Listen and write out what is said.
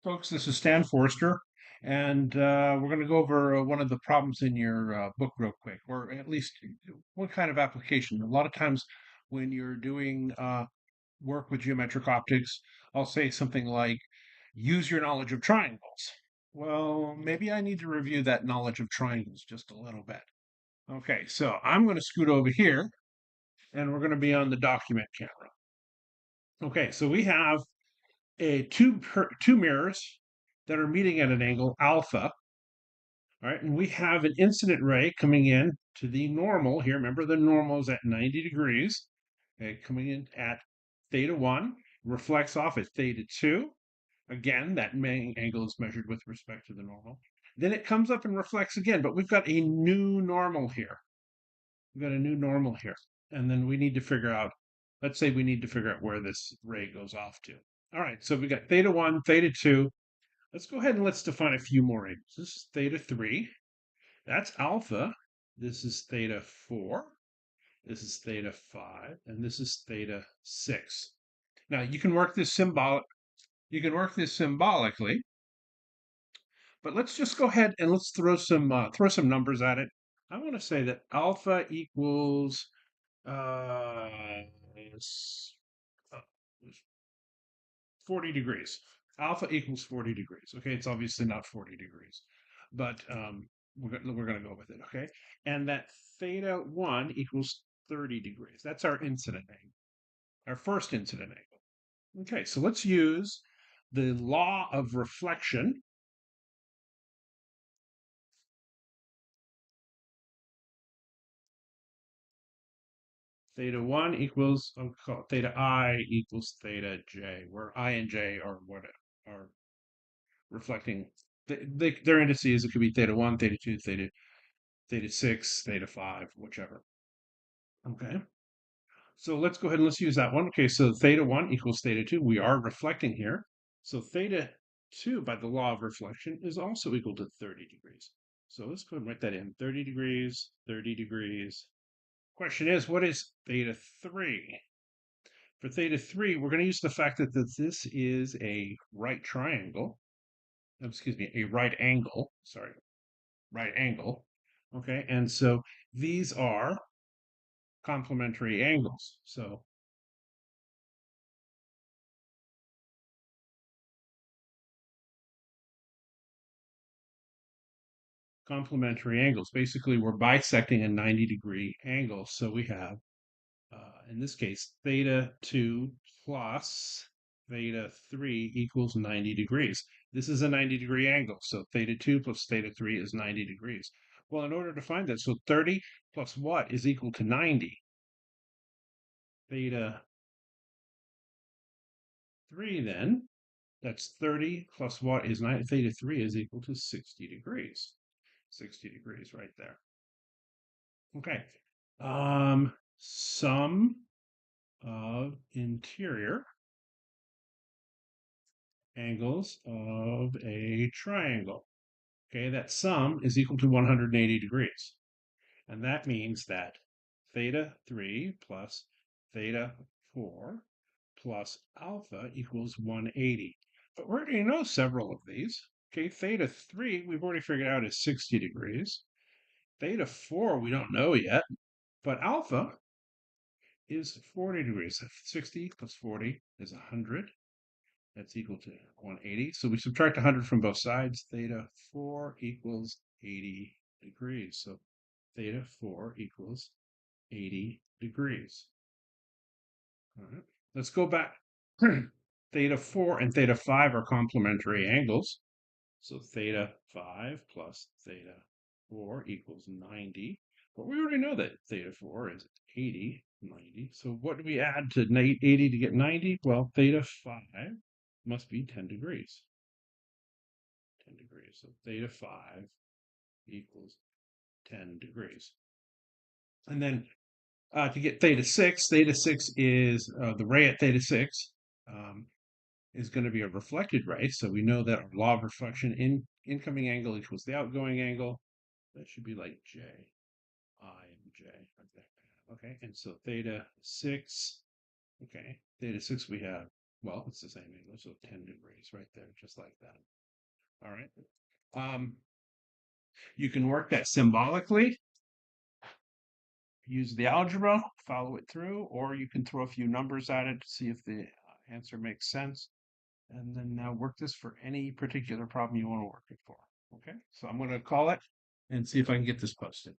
Folks, this is Stan Forster, and we're going to go over one of the problems in your book real quick, or at least one kind of application. A lot of times when you're doing work with geometric optics, I'll say something like, use your knowledge of triangles. Well, maybe I need to review that knowledge of triangles just a little bit. Okay, so I'm going to scoot over here, and we're going to be on the document camera. Okay, so we have two mirrors that are meeting at an angle alpha. All right, and we have an incident ray coming in to the normal here. Remember, the normal is at 90 degrees. Okay, coming in at theta 1, reflects off at theta 2. Again, that main angle is measured with respect to the normal. Then it comes up and reflects again, but we've got a new normal here. We've got a new normal here. And then we need to figure out, let's say we need to figure out where this ray goes off to. All right, so we got theta 1, theta 2. Let's go ahead and let's define a few more angles. This is theta 3. That's alpha. This is theta 4. This is theta 5. And this is theta 6. Now you can work this symbolically, but let's just go ahead and let's throw some numbers at it. I want to say that alpha equals uh, s- uh, 40 degrees. Alpha equals 40 degrees. Okay, it's obviously not 40 degrees, but we're going to go with it. Okay, and that theta 1 equals 30 degrees. That's our incident angle, our first incident angle. Okay, so let's use the law of reflection. Theta 1 equals, I'll call it theta I equals theta j, where I and j are what are reflecting their indices. It could be theta 1, theta 2, theta 6, theta 5, whichever. Okay. So let's go ahead and let's use that one. Okay, so theta 1 equals theta 2. We are reflecting here. So theta 2, by the law of reflection, is also equal to 30 degrees. So let's go ahead and write that in. 30 degrees, 30 degrees. Question is, what is theta 3? For theta 3, we're going to use the fact that this is a right triangle. Excuse me, a right angle. Sorry, right angle. Okay, and so these are complementary angles. So complementary angles, basically we're bisecting a 90-degree angle. So we have, in this case, theta 2 plus theta 3 equals 90 degrees. This is a 90-degree angle. So theta 2 plus theta 3 is 90 degrees. Well, in order to find that, so 30 plus what is equal to 90? Theta 3 then, that's 30 plus what is 90? Theta 3 is equal to 60 degrees. 60 degrees right there. Okay. Sum of interior angles of a triangle. Okay, that sum is equal to 180 degrees. And that means that theta 3 plus theta 4 plus alpha equals 180. But we already know several of these. Okay, theta 3 we've already figured out is 60 degrees. Theta 4 we don't know yet, but alpha is 40 degrees. 60 plus 40 is 100. That's equal to 180. So we subtract 100 from both sides. Theta 4 equals 80 degrees. So theta 4 equals 80 degrees. All right. Let's go back. Theta 4 and theta 5 are complementary angles. So theta 5 plus theta 4 equals 90. But we already know that theta 4 is 80, 90. So what do we add to 80 to get 90? Well, theta 5 must be 10 degrees. 10 degrees. So theta 5 equals 10 degrees. And then to get theta 6 is the ray at theta 6 um, is going to be a reflected ray. So we know that our law of reflection incoming angle equals the outgoing angle. That should be like J, I, and J. Okay, and so theta 6, okay, theta 6 we have Well, it's the same angle, so 10 degrees right there, just like that. All right. You can work that symbolically, use the algebra, follow it through, or you can throw a few numbers at it to see if the answer makes sense. And then now work this for any particular problem you want to work it for. Okay, so I'm going to call it and see if I can get this posted.